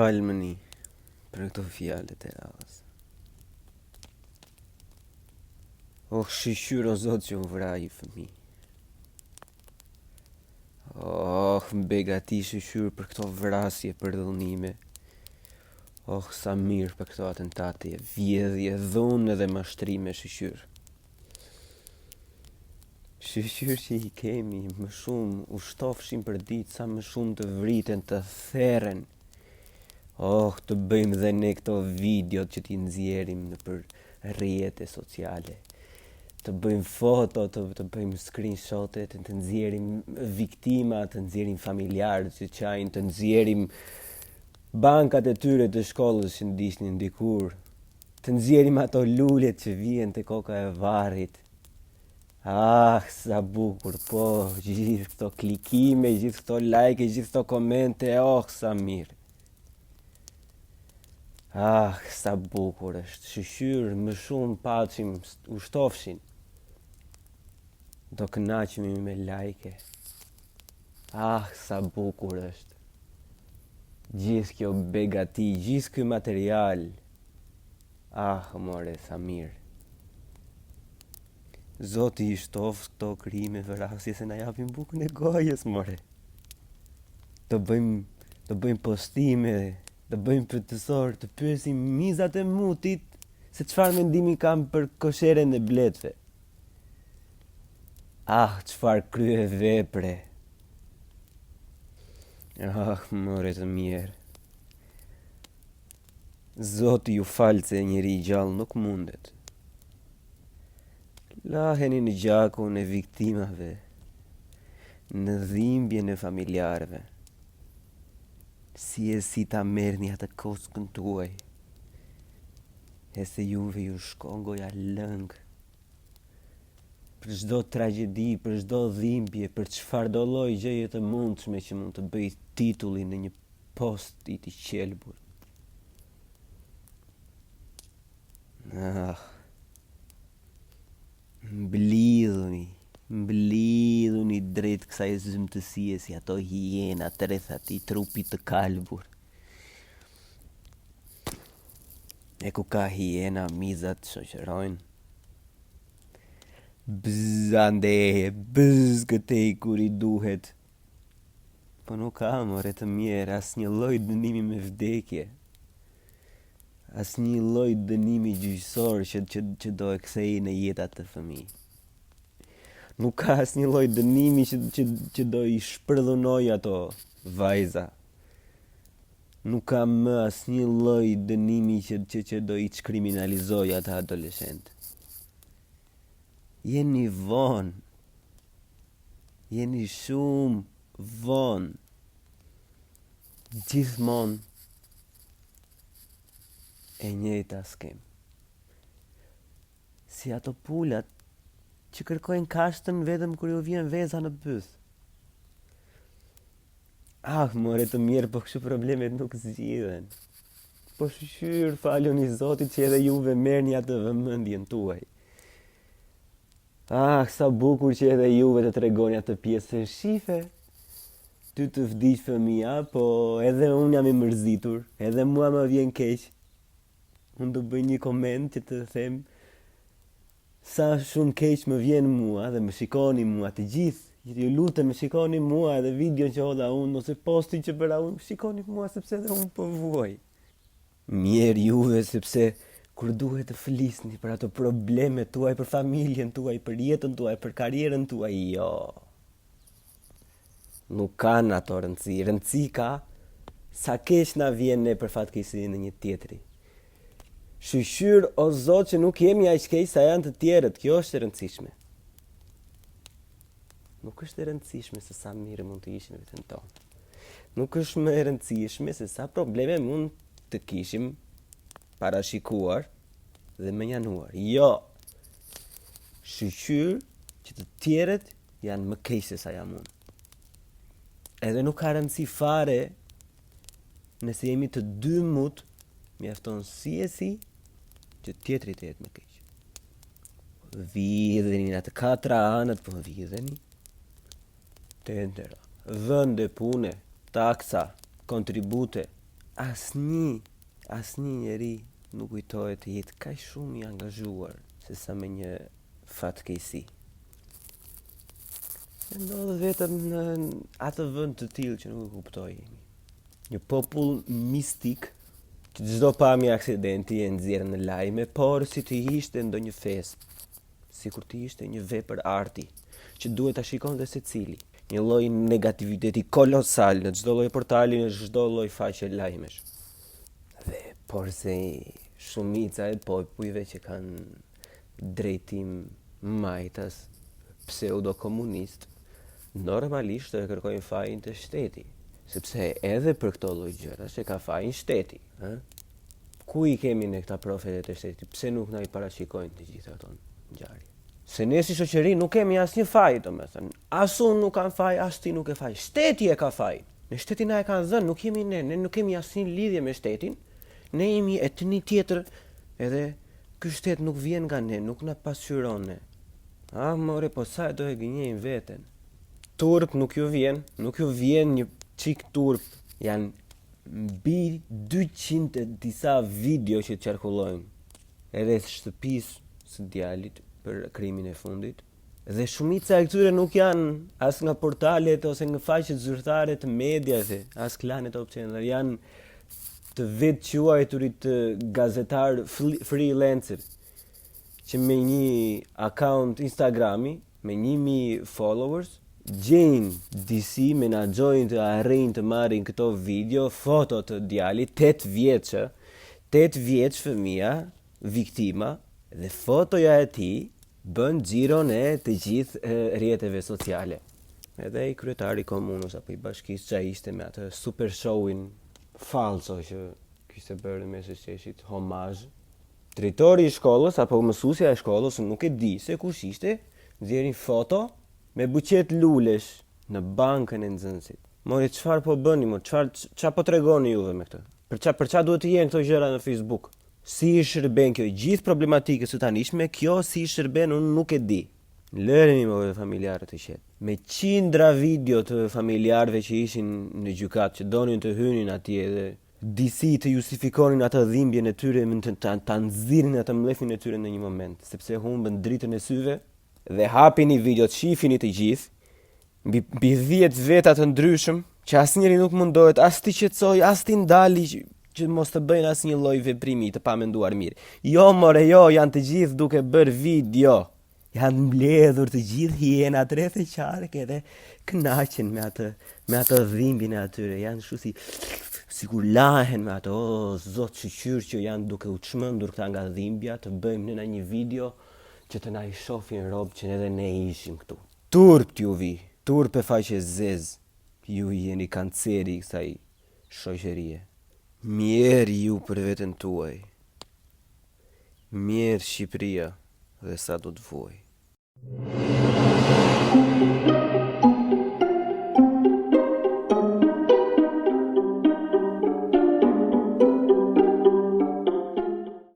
falë më një për këto fjalët e radhës. Shqyr o Zot që u vra i fëmijë. Begati shqyr për këto vrasje për dhënime. Sa mirë për këto atentate, vjedhje, dhunë dhe mashtrime shqyr. Shqyr që i kemi më shumë u shtofshin për ditë sa më shumë të vriten të theren. Të bëjmë dhe ne këto videot që t'i nxjerrim në për rrjete sociale. Të bëjmë foto, të bëjmë screenshotet, të nxjerrim viktima, të nxjerrim familjarë që qajnë, të nxjerrim bankat e tyre të shkollës që ndishnin dikur, të nxjerrim ato lullet që vijen te koka e varrit. Sa bukur, po, gjithë këto klikime, gjithë këto like, gjithë këto komente, sa mirë. Sa bukur është, shqyr më shumë pacim u shtofshin. Do kënaqemi me like. Sa bukur është. Gjithë kjo begati, gjithë kjo material. More, sa mirë. Zoti i shtof këto krime vrasje se na japin bukën e gojës, more. Të bëjmë postime, të bëjmë përtësor, të pyesim mizat e mutit se çfarë mendimi kam për kosheren e bletëve. Çfarë krye vepre. More të mirë. Zoti ju falë se njeri i gjallë nuk mundet. Laheni në gjakun e viktimave, në dhimbjen e familjarëve. Si ta merrni atë koskën tuaj, e se juve ju shkon goja lëngë. Për çdo tragjedi, për çdo dhimbje, për çfarëdo lloj gjëje të mundshme që mund të bëj titulli në një post i të qelbur. Mblidhuni drejt kësaj zymtësie si ato hiena rreth atij trupi të kalbur. E ku ka hiena, mizat shoqërojnë. Andeje, këtej kur i duhet. Po nuk ka, more të mirë, asnjë lloj dënimi me vdekje. Asnjë lloj dënimi gjyqësor që do e kthej në jetë atë fëmijë. Nuk ka asnjë lloj dënimi që do i shpërdhunoj ato vajza. Nuk ka më asnjë lloj dënimi që do i kriminalizoj ata adoleshent. Jeni vonë. Jeni shumë vonë. Gjithmonë e njëjta skem. Si ato pulat që kërkojnë kashtën vetëm kur ju vjen veza në pyth. More të mirë, po kështu problemet nuk zgjidhen. Po shqyr, faluni Zotit që edhe juve merrni atë vëmendjen tuaj. Sa bukur që edhe juve të tregoni atë pjesë shife. Ty të vdiq fëmia, po edhe unë jam i mërzitur, edhe mua më vjen keq. Unë do bëj një koment që të them sa shumë keq më vjen mua dhe më shikoni mua të gjithë. Ju lutem më shikoni mua edhe videon që hodha unë ose postin që bëra unë, shikoni mua sepse edhe unë po vuaj. Mirë juve sepse kur duhet të flisni për ato probleme tuaj, për familjen tuaj, për jetën tuaj, për karrierën tuaj, jo. Nuk kanë ato rëndësi. Rëndësi ka sa keq na vjen ne për fatkeqësi në një tjetri. Shqyr o Zot që nuk jemi aq keq sa janë të tjerët, kjo është e rëndësishme. Nuk është e rëndësishme se sa mirë mund të ishim vetën tonë. Nuk është më e rëndësishme se sa probleme mund të kishim parashikuar dhe menjanuar. Jo. Shqyr që të tjerët janë më keq se sa jam unë. Edhe nuk ka rëndësi fare nëse jemi të dy mut, mjafton si që tjetri të jetë më keq. Vidheni në atë 4 anët, po vidheni. Tendera, vende pune, taksa, kontribute, asnjë njeri nuk kujtohet të jetë kaq shumë i angazhuar se sa me një fatkeqësi. Se ndodhet vetëm në atë vend të tillë që nuk e kuptoj. Një popull mistik që çdo pamje aksidenti e nxjerr në lajme, por si të ishte ndonjë festë, sikur të ishte një vepër arti që duhet ta shikonte secili. Një lloj negativiteti kolosal në çdo lloj portali, në çdo lloj faqe lajmesh. Dhe porse shumica e popujve që kanë drejtim majtas pseudo-komunist, normalisht të kërkojnë fajin të shteti, sepse edhe për këto lloj gjërash e ka fajin shteti. Ku i kemi ne këta profetet e shtetit? Pse nuk na i parashikojnë të gjitha ato ngjarje? Se ne si shoqëri nuk kemi asnjë faj, domethënë. As unë nuk kam faj, as ti nuk e faj. Shteti e ka faj. Ne shteti na e kanë dhënë, nuk jemi ne nuk kemi asnjë lidhje me shtetin. Ne jemi etni tjetër, edhe ky shtet nuk vjen nga ne, nuk na pasqyron ne. More, po sa do e gënjejmë veten. Turp nuk ju vjen një çik turp. Janë mbi 200 e disa video që qarkullojnë rreth shtëpisë së djalit për krimin e fundit. Dhe shumica e këtyre nuk janë as nga portalet ose nga faqet zyrtare të mediave, as klanet opcionale, janë të vetë quajturit gazetar freelancer që me një account Instagrami, me 1000 followers, gjejnë disi menaxhojnë të arrijnë të marrin këto video, foto të djalit 8 vjeç fëmia, viktima, dhe fotoja e tij bën xhiron e të gjithë rrjeteve sociale. Edhe i kryetari i komunës apo i bashkisë që ishte me atë super showin falso që kishte bërë mes së qeshit homazh. Drejtori i shkollës apo mësuesja e shkollës nuk e di se kush ishte, nxjerrin foto me buqet lulesh në bankën e nxënësit. Mori, çfarë po bëni, çfarë po tregoni juve me këtë? Për çfarë duhet të jenë këto gjëra në Facebook? Si i shërben kjo gjithë problematikës së tanishme, kjo si i shërben unë nuk e di. Lëremi më familjarët të qetë. Me qindra video të familjarëve që ishin në gjykat, që donin të hynin atje dhe disi të justifikonin atë dhimbjen e tyre, ta nxirrin atë mlefin e tyre në një moment, sepse humbën dritën e syve dhe hapini videot, shifini të gjithë, mbi 10 veta të ndryshëm, që asnjëri nuk mundohet as të qetësoj, as të ndali që mos të bëjnë asnjë lloj veprimi të pamenduar mirë. Jo, janë të gjithë duke bërë video. Janë mbledhur të gjithë hienat rreth e qark edhe kënaqen me atë dhimbjen e atyre. Janë kështu sikur lahen me ato, zot shqyr që janë duke u çmendur këta nga dhimbja, të bëjmë në një video që të na i shohin rob që edhe ne ishim këtu. Turp t'ju vi, turp e faqe zez. Ju jeni kanceri i kësaj shoqërie. Mjerë ju për veten tuaj. Mjerë Shqipëria dhe sa do të vuaj.